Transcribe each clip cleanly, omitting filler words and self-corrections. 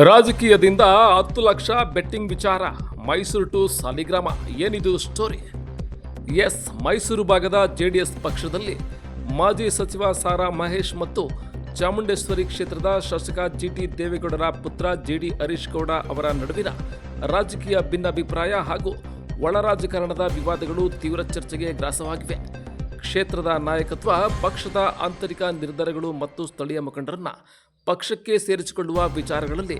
ರಾಜಕೀಯದಿಂದ 10 ಲಕ್ಷ ಬೆಟ್ಟಿಂಗ್ ವಿಚಾರ. ಮೈಸೂರು ಟು ಸಾಲಿಗ್ರಾಮ. ಏನಿದು ಸ್ಟೋರಿ? ಎಸ್, ಮೈಸೂರು ಭಾಗದ ಜೆಡಿಎಸ್ ಪಕ್ಷದಲ್ಲಿ ಮಾಜಿ ಸಚಿವ ಸಾರಾ ಮಹೇಶ್ ಮತ್ತು ಚಾಮುಂಡೇಶ್ವರಿ ಕ್ಷೇತ್ರದ ಶಾಸಕ ಜಿಟಿ ದೇವೇಗೌಡರ ಪುತ್ರ ಜಿಡಿ ಹರೀಶ್ ಗೌಡ ಅವರ ನಡುವಿನ ರಾಜಕೀಯ ಭಿನ್ನಾಭಿಪ್ರಾಯ ಹಾಗೂ ಒಳ ರಾಜಕಾರಣದ ವಿವಾದಗಳು ತೀವ್ರ ಚರ್ಚೆಗೆ ಗ್ರಾಸವಾಗಿವೆ. ಕ್ಷೇತ್ರದ ನಾಯಕತ್ವ, ಪಕ್ಷದ ಆಂತರಿಕ ನಿರ್ಧಾರಗಳು ಮತ್ತು ಸ್ಥಳೀಯ ಮುಖಂಡರನ್ನ ಪಕ್ಷಕ್ಕೆ ಸೇರಿಸಿಕೊಳ್ಳುವ ವಿಚಾರಗಳಲ್ಲಿ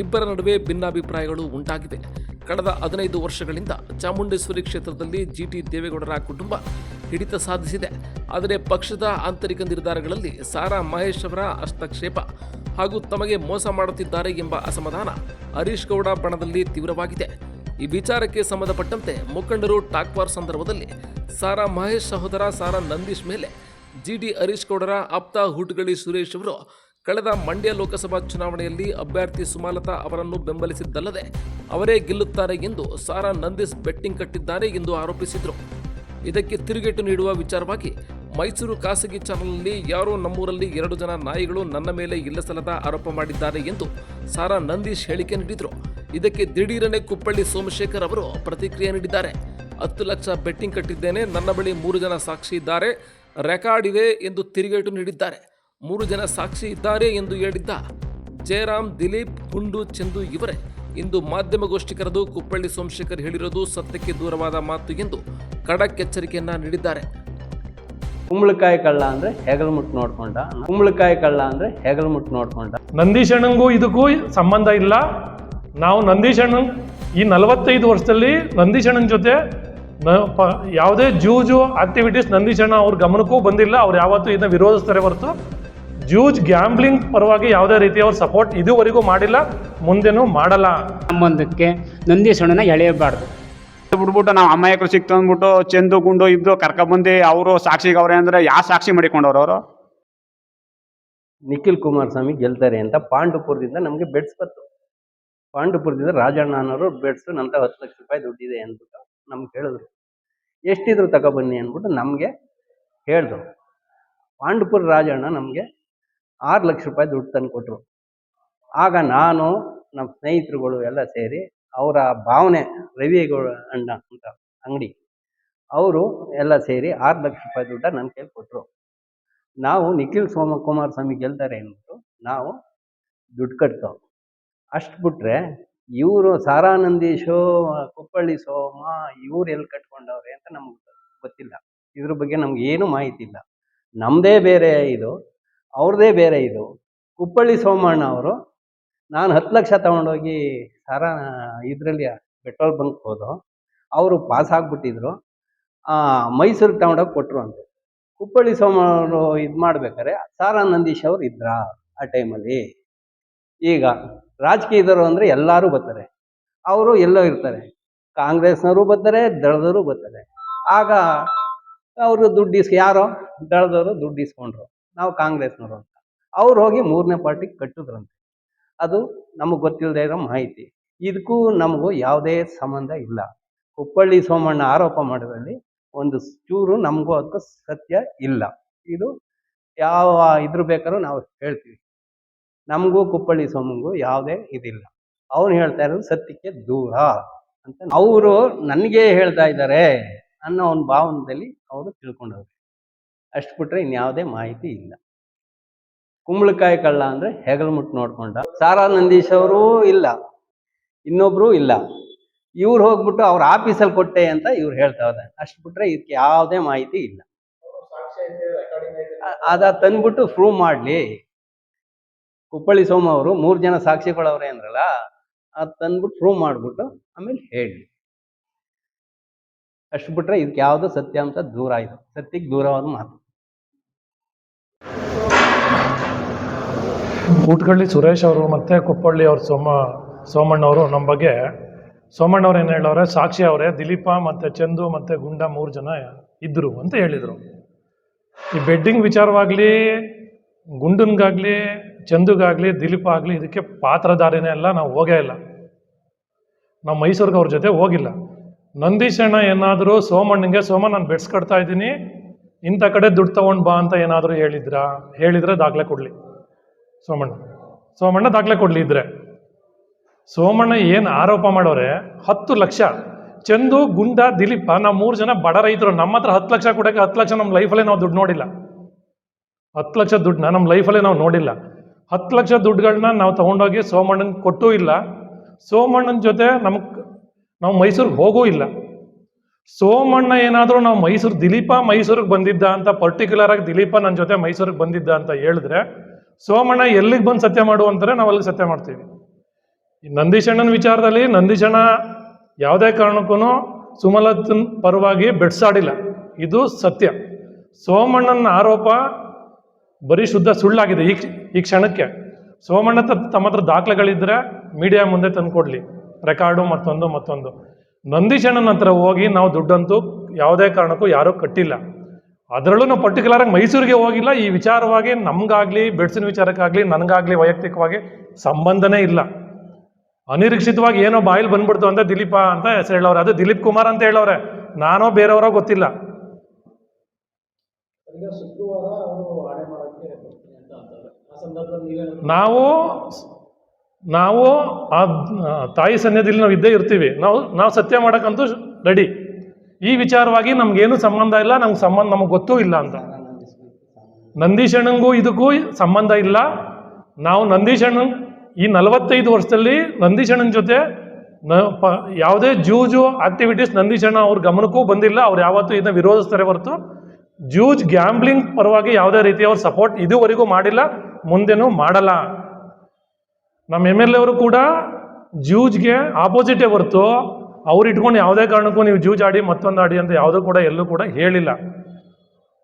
ಇಬ್ಬರ ನಡುವೆ ಭಿನ್ನಾಭಿಪ್ರಾಯಗಳು ಉಂಟಾಗಿವೆ. ಕಳೆದ 15 ವರ್ಷಗಳಿಂದ ಚಾಮುಂಡೇಶ್ವರಿ ಕ್ಷೇತ್ರದಲ್ಲಿ ಜಿಟಿ ದೇವೇಗೌಡರ ಕುಟುಂಬ ಹಿಡಿತ ಸಾಧಿಸಿದೆ. ಆದರೆ ಪಕ್ಷದ ಆಂತರಿಕ ನಿರ್ಧಾರಗಳಲ್ಲಿ ಸಾರಾ ಮಹೇಶ್ ಅವರ ಹಸ್ತಕ್ಷೇಪ ಹಾಗೂ ತಮಗೆ ಮೋಸ ಮಾಡುತ್ತಿದ್ದಾರೆ ಎಂಬ ಅಸಮಾಧಾನ ಹರೀಶ್ ಗೌಡ ಬಣದಲ್ಲಿ ತೀವ್ರವಾಗಿದೆ. ಈ ವಿಚಾರಕ್ಕೆ ಸಂಬಂಧಪಟ್ಟಂತೆ ಮುಖಂಡರು ಟಾಕ್ ವಾರ್ ಸಂದರ್ಭದಲ್ಲಿ ಸಾರಾ ಮಹೇಶ್ ಸಹೋದರ ಸಾರಾ ನಂದೀಶ್ ಮೇಲೆ ಜಿಡಿ ಹರೀಶ್ ಗೌಡರ ಆಪ್ತ ಹುಟ್ಗಳಿ ಸುರೇಶ್ ಅವರು ಕಳೆದ ಮಂಡ್ಯ ಲೋಕಸಭಾ ಚುನಾವಣೆಯಲ್ಲಿ ಅಭ್ಯರ್ಥಿ ಸುಮಲತಾ ಅವರನ್ನು ಬೆಂಬಲಿಸಿದ್ದಲ್ಲದೆ ಅವರೇ ಗೆಲ್ಲುತ್ತಾರೆ ಎಂದು ಸಾರಾ ನಂದೀಶ್ ಬೆಟ್ಟಿಂಗ್ ಕಟ್ಟಿದ್ದಾರೆ ಎಂದು ಆರೋಪಿಸಿದರು. ಇದಕ್ಕೆ ತಿರುಗೇಟು ನೀಡುವ ವಿಚಾರವಾಗಿ ಮೈಸೂರು ಖಾಸಗಿ ಚಾನೆಲ್ನಲ್ಲಿ ಯಾರೋ ನಮ್ಮೂರಲ್ಲಿ 2 ಜನ ನಾಯಿಗಳು ನನ್ನ ಮೇಲೆ ಇಲ್ಲಸಲ್ಲದ ಆರೋಪ ಮಾಡಿದ್ದಾರೆ ಎಂದು ಸಾರಾ ನಂದೀಶ್ ಹೇಳಿಕೆ ನೀಡಿದರು. ಇದಕ್ಕೆ ದಿಢೀರನೆ ಕುಪ್ಪಳ್ಳಿ ಸೋಮಶೇಖರ್ ಅವರು ಪ್ರತಿಕ್ರಿಯೆ ನೀಡಿದ್ದಾರೆ. 10 ಲಕ್ಷ ಬೆಟ್ಟಿಂಗ್ ಕಟ್ಟಿದ್ದೇನೆ, ನನ್ನ ಬಳಿ 3 ಜನ ಸಾಕ್ಷಿ ಇದ್ದಾರೆ, ರೆಕಾರ್ಡ್ ಇದೆ ಎಂದು ತಿರುಗೇಟು ನೀಡಿದ್ದಾರೆ. 3 ಜನ ಸಾಕ್ಷಿ ಇದ್ದಾರೆ ಎಂದು ಹೇಳಿದ್ದ ಜಯರಾಮ್, ದಿಲೀಪ್, ಗುಂಡು, ಚಂದು ಇವರೇ ಇಂದು ಮಾಧ್ಯಮಗೋಷ್ಠಿ ಕರೆದು ಕುಪ್ಪಳ್ಳಿ ಸೋಮಶೇಖರ್ ಹೇಳಿರೋದು ಸತ್ಯಕ್ಕೆ ದೂರವಾದ ಮಾತು ಎಂದು ಖಡಕ್ ಎಚ್ಚರಿಕೆಯನ್ನ ನೀಡಿದ್ದಾರೆ. ಕುಂಬಳಕಾಯಿ ಕಳ್ಳ ಅಂದ್ರೆ ಹೆಗಲ್ಮುಟ್ ನೋಡ್ಕೊಂಡ, ಕುಂಬಳಕಾಯಿ ಕಳ್ಳ ಅಂದ್ರೆ ಹೆಗಲ್ಮುಟ್ ನೋಡ್ಕೊಂಡ. ನಂದೀಶ್ ಅಣ್ಣಂಗೂ ಇದಕ್ಕೂ ಸಂಬಂಧ ಇಲ್ಲ. ನಾವು ನಂದೀಶ್ ಅಣ್ಣನ್ ಈ 45 ವರ್ಷದಲ್ಲಿ ನಂದೀಶ್ ಅಣ್ಣನ ಜೊತೆ ಯಾವುದೇ ಜೂಜು ಆಕ್ಟಿವಿಟೀಸ್ ನಂದೀಶ್ ಅಣ್ಣ ಅವ್ರ ಗಮನಕ್ಕೂ ಬಂದಿಲ್ಲ. ಅವ್ರು ಯಾವತ್ತೂ ಇದನ್ನ ವಿರೋಧಿಸ್ತಾರೆ ಹೊರತು ಜೂಜ್ ಗ್ಯಾಂಬ್ಲಿಂಗ್ ಪರವಾಗಿ ಯಾವುದೇ ರೀತಿ ಅವ್ರ ಸಪೋರ್ಟ್ ಇದುವರೆಗೂ ಮಾಡಿಲ್ಲ, ಮುಂದೆನೂ ಮಾಡಲ್ಲ. ಸಂಬಂಧಕ್ಕೆ ನಂದೀಶ್ ಅಣ್ಣನ ಎಳೆಯಬಾರ್ದು. ಬಿಟ್ಬಿಟ್ಟು ನಾವು ಅಮಾಯಕರು ಸಿಕ್ತು ಅಂದ್ಬಿಟ್ಟು ಚಂದು ಗುಂಡು ಇದ್ದು ಕರ್ಕೊಬಂದು ಅವರು ಸಾಕ್ಷಿಗವ್ರೆ ಅಂದ್ರೆ ಯಾವ ಸಾಕ್ಷಿ ಮಾಡಿಕೊಂಡವ್ರು ಅವರು? ನಿಖಿಲ್ ಕುಮಾರಸ್ವಾಮಿ ಗೆಲ್ತಾರೆ ಅಂತ ಪಾಂಡುಪುರದಿಂದ ನಮಗೆ ಬೆಡ್ಸ್ ಬಂತು. ಪಾಂಡುಪುರದಿಂದ ರಾಜಣ್ಣ ಅನ್ನೋರು ಬೆಡ್ಸು ನಂತ 10 ಲಕ್ಷ ರೂಪಾಯಿ ದುಡ್ಡಿದೆ ಅಂದ್ಬಿಟ್ಟು ನಮ್ಗೆ ಹೇಳಿದ್ರು. ಎಷ್ಟಿದ್ರು ತಗೊಬನ್ನಿ ಅಂದ್ಬಿಟ್ಟು ನಮಗೆ ಹೇಳಿದ್ರು. ಪಾಂಡುಪುರ ರಾಜಣ್ಣ ನಮಗೆ 6 ಲಕ್ಷ ರೂಪಾಯಿ ದುಡ್ಡು ತಂದು ಕೊಟ್ಟರು. ಆಗ ನಾನು ನಮ್ಮ ಸ್ನೇಹಿತರುಗಳು ಎಲ್ಲ ಸೇರಿ ಅವರ ಭಾವನೆ ರವಿಗೌಡ ಅಣ್ಣ ಅಂತ ಅಂಗಡಿ, ಅವರು ಎಲ್ಲ ಸೇರಿ 6 ಲಕ್ಷ ರೂಪಾಯಿ ದುಡ್ಡ ನನ್ನ ಕೈಲಿ ಕೊಟ್ಟರು. ನಾವು ನಿಖಿಲ್ ಕುಮಾರಸ್ವಾಮಿ ಗೆಲ್ತಾರೆ ಅಂದ್ಬಿಟ್ಟು ನಾವು ದುಡ್ಡು ಕಟ್ತೋ. ಅಷ್ಟು ಬಿಟ್ರೆ ಇವರು ಸಾರಾ ನಂದೀಶು, ಕುಪ್ಪಳ್ಳಿ ಸೋಮ ಇವ್ರು ಎಲ್ಲಿ ಕಟ್ಕೊಂಡವ್ರೆ ಅಂತ ನಮ್ಗೆ ಗೊತ್ತಿಲ್ಲ. ಇದ್ರ ಬಗ್ಗೆ ನಮ್ಗೆ ಏನು ಮಾಹಿತಿ ಇಲ್ಲ. ನಮ್ಮದೇ ಬೇರೆ ಇದು, ಅವ್ರದ್ದೇ ಬೇರೆ ಇದು. ಕುಪ್ಪಳ್ಳಿ ಸೋಮಣ್ಣ ಅವರು ನಾನು 10 ಲಕ್ಷ ತೊಗೊಂಡೋಗಿ ಸಾರಾ ಇದರಲ್ಲಿ ಪೆಟ್ರೋಲ್ ಬಂಕ್ ಹೋದು, ಅವರು ಪಾಸ್ ಆಗಿಬಿಟ್ಟಿದ್ರು, ಮೈಸೂರಿಗೆ ತೊಗೊಂಡೋಗಿ ಕೊಟ್ಟರು ಅಂತ. ಕುಪ್ಪಳ್ಳಿ ಸೋಮಣ್ಣವರು ಇದು ಮಾಡ್ಬೇಕಾರೆ ಸಾರಾ ನಂದೀಶ್ ಅವರು ಇದ್ರ ಆ ಟೈಮಲ್ಲಿ. ಈಗ ರಾಜಕೀಯದವರು ಅಂದರೆ ಎಲ್ಲರೂ ಬರ್ತಾರೆ, ಅವರು ಎಲ್ಲೋ ಇರ್ತಾರೆ. ಕಾಂಗ್ರೆಸ್ನವರು ಬರ್ತಾರೆ, ದಳದವರು ಬರ್ತಾರೆ. ಆಗ ಅವರು ದುಡ್ಡು ಯಾರೋ ದಳದವರು ದುಡ್ಡು ಇಸ್ಕೊಂಡ್ರು, ನಾವು ಕಾಂಗ್ರೆಸ್ನವರು ಅಂತ. ಅವ್ರು ಹೋಗಿ 3ನೇ ಪಾರ್ಟಿಗೆ ಕಟ್ಟಿದ್ರಂತೆ. ಅದು ನಮಗೆ ಗೊತ್ತಿಲ್ಲದೆ ಇರೋ ಮಾಹಿತಿ. ಇದಕ್ಕೂ ನಮಗೂ ಯಾವುದೇ ಸಂಬಂಧ ಇಲ್ಲ. ಕುಪ್ಪಳ್ಳಿ ಸೋಮಣ್ಣ ಆರೋಪ ಮಾಡೋದ್ರಲ್ಲಿ ಒಂದು ಚೂರು ನಮಗೂ ಅದಕ್ಕೂ ಸತ್ಯ ಇಲ್ಲ. ಇದು ಯಾವ ಇದ್ರ ಬೇಕಾದ್ರೂ ನಾವು ಹೇಳ್ತೀವಿ. ನಮಗೂ ಕುಪ್ಪಳ್ಳಿ ಸೋಮಂಗೂ ಯಾವುದೇ ಇದಿಲ್ಲ. ಅವನು ಹೇಳ್ತಾ ಇರೋದು ಸತ್ಯಕ್ಕೆ ದೂರ ಅಂತ ಅವರು ನನಗೆ ಹೇಳ್ತಾ ಇದ್ದಾರೆ ಅನ್ನೋ ಒಂದು ಭಾವನದಲ್ಲಿ ಅವರು ತಿಳ್ಕೊಂಡವ್ರು. ಅಷ್ಟು ಬಿಟ್ರೆ ಇನ್ಯಾವುದೇ ಮಾಹಿತಿ ಇಲ್ಲ. ಕುಂಬಳಕಾಯಿ ಕಳ್ಳ ಅಂದರೆ ಹೆಗಲ್ಮುಟ್ ನೋಡ್ಕೊಂಡ. ಸಾರಾ ನಂದೀಶ್ ಅವರು ಇಲ್ಲ, ಇನ್ನೊಬ್ರು ಇಲ್ಲ. ಇವ್ರು ಹೋಗ್ಬಿಟ್ಟು ಅವ್ರ ಆಫೀಸಲ್ಲಿ ಕೊಟ್ಟೆ ಅಂತ ಇವ್ರು ಹೇಳ್ತಾ ಇದ್ದಾರೆ. ಅಷ್ಟು ಬಿಟ್ರೆ ಇದಕ್ಕೆ ಯಾವುದೇ ಮಾಹಿತಿ ಇಲ್ಲ. ಅದ ತಂದ್ಬಿಟ್ಟು ಪ್ರೂವ್ ಮಾಡಲಿ. ಕುಪ್ಪಳ್ಳಿ ಸೋಮ ಅವರು 3 ಜನ ಸಾಕ್ಷಿಗಳವ್ರೆ ಅಂದ್ರಲ್ಲ, ಅದು ತಂದ್ಬಿಟ್ಟು ಪ್ರೂವ್ ಮಾಡಿಬಿಟ್ಟು ಆಮೇಲೆ ಹೇಳಿ. ಅಷ್ಟು ಬಿಟ್ರೆ ಇದಕ್ಕೆ ಯಾವುದು ಸತ್ಯಾಂಶ ದೂರ ಇದೆ, ಸತ್ಯಕ್ಕೆ ದೂರವಾದ ಮಾತು. ಊಟಗಳ್ಳಿ ಸುರೇಶ್ ಅವರು ಮತ್ತು ಕುಪ್ಪಳ್ಳಿ ಅವ್ರ ಸೋಮಣ್ಣವರು ನಮ್ಮ ಬಗ್ಗೆ ಸೋಮಣ್ಣವ್ರು ಏನು ಹೇಳವ್ರೆ, ಸಾಕ್ಷಿ ಅವರೇ ದಿಲೀಪ ಮತ್ತು ಚಂದು ಮತ್ತು ಗುಂಡ 3 ಜನ ಇದ್ದರು ಅಂತ ಹೇಳಿದರು. ಈ ಬೆಡ್ಡಿಂಗ್ ವಿಚಾರವಾಗಲಿ, ಗುಂಡನ್ಗಾಗಲಿ, ಚಂದುಗಾಗಲಿ, ದಿಲೀಪ ಆಗಲಿ ಇದಕ್ಕೆ ಪಾತ್ರಧಾರಿನೇ ಅಲ್ಲ. ನಾವು ಹೋಗೇ ಇಲ್ಲ. ನಾವು ಮೈಸೂರಿಗೆ ಅವ್ರ ಜೊತೆ ಹೋಗಿಲ್ಲ. ನಂದೀಶ್ ಅಣ್ಣ ಏನಾದರೂ ಸೋಮಣ್ಣಂಗೆ ನಾನು ಬೆಡ್ಸ್ ಕಟ್ತಾ ಇದ್ದೀನಿ, ಇಂಥ ಕಡೆ ದುಡ್ಡು ತೊಗೊಂಡು ಬಾ ಅಂತ ಏನಾದರೂ ಹೇಳಿದ್ರೆ ದಾಖಲೆ ಕೊಡಲಿ. ಸೋಮಣ್ಣ ದಾಖಲೆ ಕೊಡಲಿ ಇದ್ರೆ ಸೋಮಣ್ಣ ಏನು ಆರೋಪ ಮಾಡೋರೆ 10 ಲಕ್ಷ. ಚಂದು, ಗುಂಡ, ದಿಲೀಪ, ನಾವು 3 ಜನ ಬಡ ರೈತರು. ನಮ್ಮ ಹತ್ರ 10 ಲಕ್ಷ ಕೊಡೋಕ್ಕೆ 10 ಲಕ್ಷ ನಮ್ಮ ಲೈಫಲ್ಲೇ ನಾವು ದುಡ್ಡು ನೋಡಿಲ್ಲ. 10 ಲಕ್ಷ ದುಡ್ಡನ್ನ ನಮ್ಮ ಲೈಫಲ್ಲೇ ನಾವು ನೋಡಿಲ್ಲ. 10 ಲಕ್ಷ ದುಡ್ಡುಗಳನ್ನ ನಾವು ತೊಗೊಂಡೋಗಿ ಸೋಮಣ್ಣನ ಕೊಟ್ಟೂ ಇಲ್ಲ. ಸೋಮಣ್ಣನ ಜೊತೆ ನಾವು ಮೈಸೂರಿಗೆ ಹೋಗೂ ಇಲ್ಲ. ಸೋಮಣ್ಣ ಏನಾದರೂ ನಾವು ದಿಲೀಪ ಮೈಸೂರಿಗೆ ಬಂದಿದ್ದ ಅಂತ ಪರ್ಟಿಕ್ಯುಲರ್ ಆಗಿ ದಿಲೀಪ ನನ್ನ ಜೊತೆ ಮೈಸೂರಿಗೆ ಬಂದಿದ್ದ ಅಂತ ಹೇಳಿದ್ರೆ, ಸೋಮಣ್ಣ ಎಲ್ಲಿಗೆ ಬಂದು ಸತ್ಯ ಮಾಡು ಅಂತಾರೆ, ನಾವು ಅಲ್ಲಿಗೆ ಸತ್ಯ ಮಾಡ್ತೀವಿ. ಈ ನಂದೀಶಣ್ಣನ ವಿಚಾರದಲ್ಲಿ ನಂದೀಶಣ್ಣ ಯಾವುದೇ ಕಾರಣಕ್ಕೂ ಸುಮಲತನ ಪರವಾಗಿ ಬೆಡ್ಸಾಡಿಲ್ಲ. ಇದು ಸತ್ಯ. ಸೋಮಣ್ಣನ ಆರೋಪ ಬರೀ ಶುದ್ಧ ಸುಳ್ಳಾಗಿದೆ ಈ ಕ್ಷಣಕ್ಕೆ. ಸೋಮಣ್ಣ ತಮ್ಮ ಹತ್ರ ದಾಖಲೆಗಳಿದ್ದರೆ ಮೀಡಿಯಾ ಮುಂದೆ ತಂದು ಕೊಡಲಿ, ರೆಕಾರ್ಡು ಮತ್ತೊಂದು. ನಂದೀಶಣ್ಣನ ಹತ್ರ ಹೋಗಿ ನಾವು ದುಡ್ಡಂತೂ ಯಾವುದೇ ಕಾರಣಕ್ಕೂ ಯಾರೂ ಕಟ್ಟಿಲ್ಲ. ಅದರಲ್ಲೂ ನಾವು ಪರ್ಟಿಕ್ಯುಲರಾಗಿ ಮೈಸೂರಿಗೆ ಹೋಗಿಲ್ಲ. ಈ ವಿಚಾರವಾಗಿ ನಮಗಾಗಲಿ, ಬೆಡ್ಸಿನ ವಿಚಾರಕ್ಕಾಗಲಿ, ನನಗಾಗಲಿ ವೈಯಕ್ತಿಕವಾಗಿ ಸಂಬಂಧನೇ ಇಲ್ಲ. ಅನಿರೀಕ್ಷಿತವಾಗಿ ಏನೋ ಬಾಯಲ್ಲಿ ಬಂದ್ಬಿಡ್ತು ಅಂತ ದಿಲೀಪ ಅಂತ ಹೆಸರು ಹೇಳೋರೆ. ಅದು ದಿಲೀಪ್ ಕುಮಾರ್ ಅಂತ ಹೇಳೋರೆ, ನಾನೋ ಬೇರೆಯವರೋ ಗೊತ್ತಿಲ್ಲ. ನಾವು ಆ ತಾಯಿ ಸನ್ನಿಧಿಯಲ್ಲಿ ನಾವು ಇದ್ದೇ ಇರ್ತೀವಿ. ನಾವು ಸತ್ಯ ಮಾಡೋಕ್ಕಂತೂ ರೆಡಿ. ಈ ವಿಚಾರವಾಗಿ ನಮ್ಗೇನು ಸಂಬಂಧ ಇಲ್ಲ, ನಮಗೆ ಗೊತ್ತೂ ಇಲ್ಲ ಅಂತ. ನಂದೀಶಣ್ಣಂಗೂ ಇದಕ್ಕೂ ಸಂಬಂಧ ಇಲ್ಲ. ನಾವು ನಂದೀಶಣ್ಣನ್ ಈ 45 ವರ್ಷದಲ್ಲಿ ನಂದೀಶಣ್ಣನ ಜೊತೆ ಯಾವುದೇ ಜೂಜು ಆಕ್ಟಿವಿಟೀಸ್ ನಂದೀಶಣ್ಣ ಅವ್ರ ಗಮನಕ್ಕೂ ಬಂದಿಲ್ಲ. ಅವ್ರು ಯಾವತ್ತೂ ಇದನ್ನ ವಿರೋಧಿಸ್ತಾರೆ ಹೊರತು ಜೂಜ್ ಗ್ಯಾಂಬ್ಲಿಂಗ್ ಪರವಾಗಿ ಯಾವುದೇ ರೀತಿ ಅವ್ರ ಸಪೋರ್ಟ್ ಇದುವರೆಗೂ ಮಾಡಿಲ್ಲ, ಮುಂದೆನೂ ಮಾಡಲ್ಲ. ನಮ್ಮ MLA ಅವರು ಕೂಡ ಜೂಜ್ಗೆ ಆಪೋಸಿಟೇ ಹೊರತು ಅವ್ರು ಇಟ್ಕೊಂಡು ಯಾವುದೇ ಕಾರಣಕ್ಕೂ ನೀವು ಜೂಜ್ ಆಡಿ ಮತ್ತೊಂದು ಆಡಿ ಅಂತ ಯಾವುದೂ ಕೂಡ ಎಲ್ಲೂ ಕೂಡ ಹೇಳಿಲ್ಲ.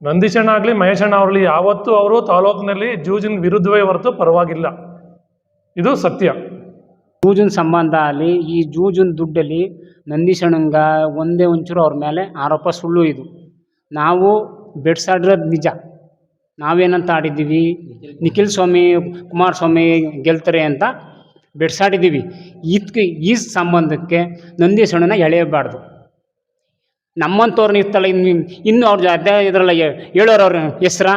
ನಂದೀಶಣ್ಣ ಆಗಲಿ ಮಹೇಶಣ್ಣ ಅವರಲ್ಲಿ ಯಾವತ್ತೂ ಅವರು ತಾಲೂಕಿನಲ್ಲಿ ಜೂಜಿನ ವಿರುದ್ಧವೇ ಹೊರತು ಪರವಾಗಿಲ್ಲ. ಇದು ಸತ್ಯ. ಜೂಜಿನ ಸಂಬಂಧ ಅಲ್ಲಿ ಈ ಜೂಜಿನ ದುಡ್ಡಲ್ಲಿ ನಂದೀಶಣ್ಣಂಗ ಒಂದೇ ಒಂಚೂರು ಅವ್ರ ಮೇಲೆ ಆರೋಪ ಸುಳ್ಳು. ಇದು ನಾವು ಬೆಡ್ಸಾಡಿರೋದು ನಿಜ. ನಾವೇನಂತ ಆಡಿದ್ದೀವಿ, ನಿಖಿಲ್ ಸ್ವಾಮಿ ಕುಮಾರಸ್ವಾಮಿ ಗೆಲ್ತಾರೆ ಅಂತ ಬೆಡ್ಸಾಡಿದ್ದೀವಿ. ಈ ಸಂಬಂಧಕ್ಕೆ ನಂದೀಶಣ್ಣನ ಎಳೆಯಬಾರ್ದು. ನಮ್ಮಂಥವ್ರನ್ನ ಇರ್ತಲ್ಲ, ಇನ್ನು ಅವ್ರ ಅದೇ ಇದರಲ್ಲ ಹೇಳೋರವ್ರ ಹೆಸ್ರ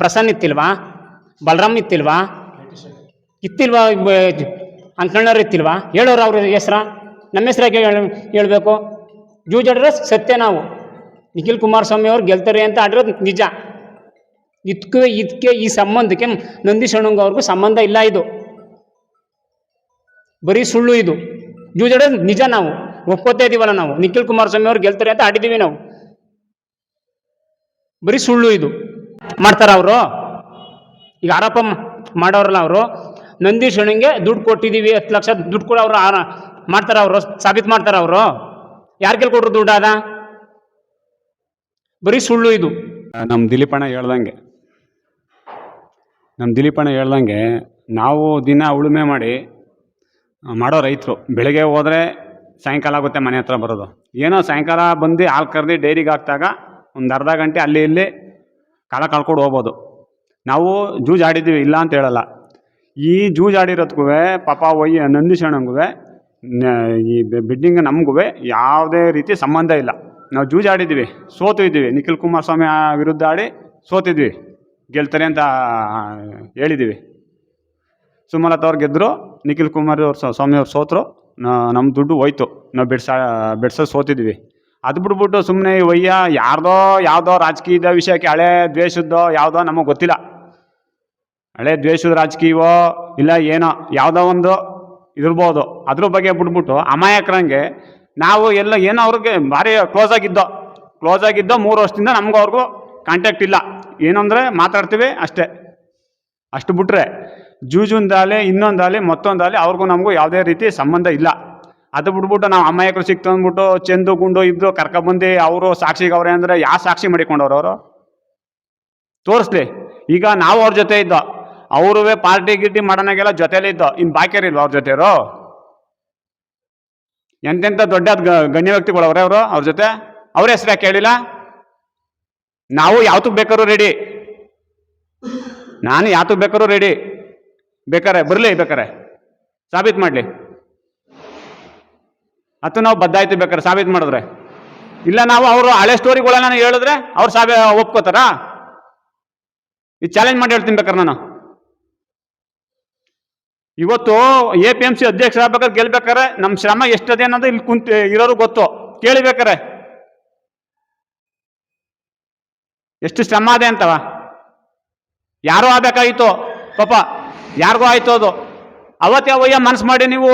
ಪ್ರಸನ್ನ ಇತ್ತಿಲ್ವಾ, ಬಲರಾಮ್ ಇತ್ತಿಲ್ವಾ, ಅಂಕಣ್ಣವ್ರು ಇತ್ತಿಲ್ವಾ, ಹೇಳೋರು ಅವ್ರ ಹೆಸ್ರ ನಮ್ಮ ಹೆಸ್ರಾಗೆ ಹೇಳಬೇಕು. ಜೂಜಾಡಿರೋ ಸತ್ಯ. ನಾವು ನಿಖಿಲ್ ಕುಮಾರಸ್ವಾಮಿ ಅವ್ರು ಗೆಲ್ತಾರೆ ಅಂತ ಆಡಿರೋದು ನಿಜ. ಇದಕ್ಕೆ ಈ ಸಂಬಂಧಕ್ಕೆ ನಂದೀಶಣ್ಣಂಗ ಅವ್ರಿಗೂ ಸಂಬಂಧ ಇಲ್ಲ. ಇದು ಬರೀ ಸುಳ್ಳು. ಇದು ಜೂಜಾಡೋದು ನಿಜ. ನಾವು ಒಪ್ಕೋತಾ ಇದೀವಲ್ಲ, ನಾವು ನಿಖಿಲ್ ಕುಮಾರಸ್ವಾಮಿ ಅವ್ರು ಗೆಲ್ತಾರೆ ಅಂತ ಆಡಿದ್ದೀವಿ. ನಾವು ಬರೀ ಸುಳ್ಳು. ಇದು ಮಾಡ್ತಾರ ಅವರು. ಈಗ ಆರೋಪ ಮಾಡೋರಲ್ಲ ಅವರು, ನಂದೀಶಣ್ಣಂಗೆ ದುಡ್ಡು ಕೊಟ್ಟಿದ್ದೀವಿ 10 ಲಕ್ಷ ದುಡ್ಡು ಕೂಡ ಅವರು ಮಾಡ್ತಾರ, ಅವರು ಸಾಬೀತು ಮಾಡ್ತಾರ. ಅವರು ಯಾರು ಕೊಟ್ಟರು ದುಡ್ಡು? ಅದ ಬರೀ ಸುಳ್ಳು. ಇದು ನಮ್ಮ ದಿಲೀಪಣ್ಣ ಹೇಳ್ದಂಗೆ ನಾವು ದಿನ ಉಳುಮೆ ಮಾಡೋ ರೈತರು. ಬೆಳಗ್ಗೆ ಹೋದರೆ ಸಾಯಂಕಾಲ ಆಗುತ್ತೆ ಮನೆ ಹತ್ರ ಬರೋದು. ಏನೋ ಸಾಯಂಕಾಲ ಬಂದು ಹಾಲು ಕರೆದು ಡೈರಿಗೆ ಹಾಕ್ದಾಗ ಒಂದು ಅರ್ಧ ಗಂಟೆ ಅಲ್ಲಿ ಇಲ್ಲಿ ಕಾಲ ಕಳ್ಕೊಂಡು ಹೋಗ್ಬೋದು. ನಾವು ಜೂಜ್ ಆಡಿದ್ದೀವಿ, ಇಲ್ಲ ಅಂತ ಹೇಳಲ್ಲ. ಈ ಜೂಜ್ ಆಡಿರೋದಕ್ಕೂ ಪಾಪ ನಂದೀಶಣ್ಣಂಗೂ ಈ ಬಿಡ್ಡಿಂಗ್ ನಮಗೂ ಯಾವುದೇ ರೀತಿ ಸಂಬಂಧ ಇಲ್ಲ. ನಾವು ಜೂಜ್ ಆಡಿದ್ದೀವಿ, ಸೋತು ಇದ್ದೀವಿ. ನಿಖಿಲ್ ಕುಮಾರಸ್ವಾಮಿ ವಿರುದ್ಧ ಆಡಿ ಸೋತಿದ್ವಿ, ಗೆಲ್ತಾರೆ ಅಂತ ಹೇಳಿದ್ದೀವಿ. ಸುಮಲತಾ ಅವ್ರು ಗೆದ್ದರು, ನಿಖಿಲ್ ಸ್ವಾಮಿ ಅವ್ರು ಸೋತರು, ನಮ್ಮ ದುಡ್ಡು ಹೋಯ್ತು. ನಾವು ಬೆಡ್ಸ ಸೋತಿದ್ವಿ. ಅದು ಬಿಟ್ಬಿಟ್ಟು ಸುಮ್ಮನೆ ಯಾವುದೋ ರಾಜಕೀಯದ ವಿಷಯಕ್ಕೆ ಹಳೆ ದ್ವೇಷದ್ದೋ ಯಾವುದೋ ನಮಗೆ ಗೊತ್ತಿಲ್ಲ. ಹಳೆ ದ್ವೇಷದ ರಾಜಕೀಯವೋ ಇಲ್ಲ ಏನೋ ಯಾವುದೋ ಒಂದು ಇರ್ಬೋದು. ಅದ್ರ ಬಗ್ಗೆ ಬಿಟ್ಬಿಟ್ಟು ಅಮಾಯಕರಂಗೆ ನಾವು ಏನೋ ಅವ್ರಿಗೆ ಭಾರಿ ಕ್ಲೋಸ್ ಆಗಿದ್ದೋ 3 ವರ್ಷದಿಂದ ನಮಗೂ ಅವ್ರಿಗೂ ಕಾಂಟ್ಯಾಕ್ಟ್ ಇಲ್ಲ. ಏನಂದರೆ ಮಾತಾಡ್ತೀವಿ ಅಷ್ಟೇ. ಅಷ್ಟು ಬಿಟ್ರೆ ಜೂಜುಂದಾಲೆ ಇನ್ನೊಂದಾಲೆ ಮತ್ತೊಂದಾಲೆ ಅವ್ರಿಗೂ ನಮಗೂ ಯಾವುದೇ ರೀತಿ ಸಂಬಂಧ ಇಲ್ಲ. ಅದು ಬಿಟ್ಬಿಟ್ಟು ನಾವು ಅಮಾಯಕರು ಸಿಕ್ತಂದ್ಬಿಟ್ಟು ಚಂದು ಗುಂಡು ಇದ್ದು ಕರ್ಕೊಬಂದು ಅವರು ಸಾಕ್ಷಿಗವ್ರೆ ಅಂದರೆ ಯಾವ ಸಾಕ್ಷಿ ಮಾಡಿಕೊಂಡವ್ರು ಅವರು ತೋರಿಸ್ಲಿ. ಈಗ ನಾವು ಅವ್ರ ಜೊತೆ ಇದ್ದೋ, ಅವ್ರೂ ಪಾರ್ಟಿ ಗಿಟಿ ಮಾಡೋನಾಗೆಲ್ಲ ಜೊತೆಲೇ ಇದ್ದೋ. ಇನ್ನು ಬಾಕಿಯರಿಲ್ವ ಅವ್ರ ಜೊತೆಯವರು? ಎಂತೆಂಥ ದೊಡ್ಡ ಗಣ್ಯ ವ್ಯಕ್ತಿಗಳವ್ರೆ ಅವರು. ಅವ್ರ ಜೊತೆ ಅವ್ರ ಹೆಸರು ಯಾಕೆ ಹೇಳಿಲ್ಲ? ನಾವು ಯಾವತ್ತಕ್ಕೆ ಬೇಕಾದ್ರೂ ರೆಡಿ. ನಾನು ಯಾವತ್ತಕ್ಕೆ ಬೇಕಾದ್ರೂ ರೆಡಿ. ಬೇಕಾರೆ ಬರಲಿ, ಬೇಕಾರೆ ಸಾಬೀತು ಮಾಡಲಿ. ಅಥವಾ ನಾವು ಬದ್ದಾಯ್ತು ಬೇಕಾರೆ ಸಾಬೀತು ಮಾಡಿದ್ರೆ. ಇಲ್ಲ ನಾವು ಅವರು ಹಳೆ ಸ್ಟೋರಿಗಳೆಲ್ಲ ಹೇಳಿದ್ರೆ ಅವ್ರು ಒಪ್ಕೋತಾರಾ? ಇದು ಚಾಲೆಂಜ್ ಮಾಡಿ ಹೇಳ್ತೀನಿ ಬೇಕಾರೆ ನಾನು. ಇವತ್ತು APMC ಅಧ್ಯಕ್ಷ ಆಗ್ಬೇಕಾದ್ರೆ ಗೆಲ್ಬೇಕಾರೆ ನಮ್ಮ ಶ್ರಮ ಎಷ್ಟದೆ ಅನ್ನೋದು ಇಲ್ಲಿ ಕುಂತ ಇರೋರು ಗೊತ್ತು, ಕೇಳಿಬೇಕಾರೆ ಎಷ್ಟು ಶ್ರಮ ಅದೇ ಅಂತವ. ಯಾರೋ ಆಗ್ಬೇಕಾಗಿತ್ತು ಪಾಪ, ಯಾರಿಗೂ ಆಯ್ತು ಅದು. ಅವತ್ತು ಯಾವಯ್ಯ ಮನಸ್ಸು ಮಾಡಿ ನೀವು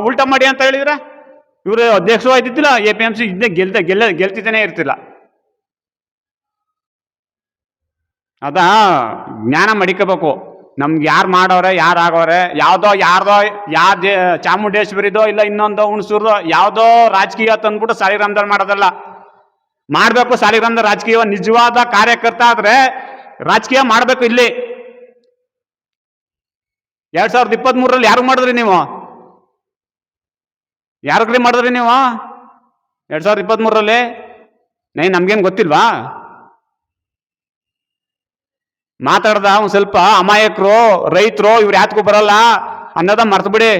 ಉಲ್ಟಾ ಮಾಡಿ ಅಂತ ಹೇಳಿದ್ರೆ ಇವರು ಅಧ್ಯಕ್ಷರು ಆಯ್ತಿದ್ದಿಲ್ಲ, APMC ಇದನ್ನೇ ಗೆಲ್ತಿದ್ದೇನೆ ಇರ್ತಿಲ್ಲ. ಅದ ಜ್ಞಾನ ಮಡಿಕೋಬೇಕು. ನಮ್ಗೆ ಯಾರು ಮಾಡೋರೆ, ಯಾರು ಆಗೋರೆ, ಯಾರ್ದೋ ಚಾಮುಂಡೇಶ್ವರಿದೋ ಇಲ್ಲ ಇನ್ನೊಂದೋ ಹುಣಸೂರ್ದೋ ಯಾವುದೋ ರಾಜಕೀಯ ತಂದ್ಬಿಟ್ಟು ಸಾಲಿಗ್ರಾಮದಲ್ಲಿ ಮಾಡೋದಲ್ಲ. ಮಾಡಬೇಕು ಸಾಲಿಗ್ರಾಮದ ರಾಜಕೀಯ. ನಿಜವಾದ ಕಾರ್ಯಕರ್ತ ಆದ್ರೆ ರಾಜಕೀಯ ಮಾಡಬೇಕು. ಇಲ್ಲಿ 2023 ಯಾರು ಮಾಡಿದ್ರಿ ನೀವು? ಯಾರಿಗ್ರಿ ಮಾಡಿದ್ರಿ ನೀವು 2023? ನಮ್ಗೇನು ಗೊತ್ತಿಲ್ವಾ? ಮಾತಾಡ್ದ ಒಂದು ಸ್ವಲ್ಪ ಅಮಾಯಕರು, ರೈತರು, ಇವ್ರು ಯಾತಕ್ಕೂ ಬರಲ್ಲ ಅನ್ನೋದ ಮರ್ತು ಬಿಡಿ.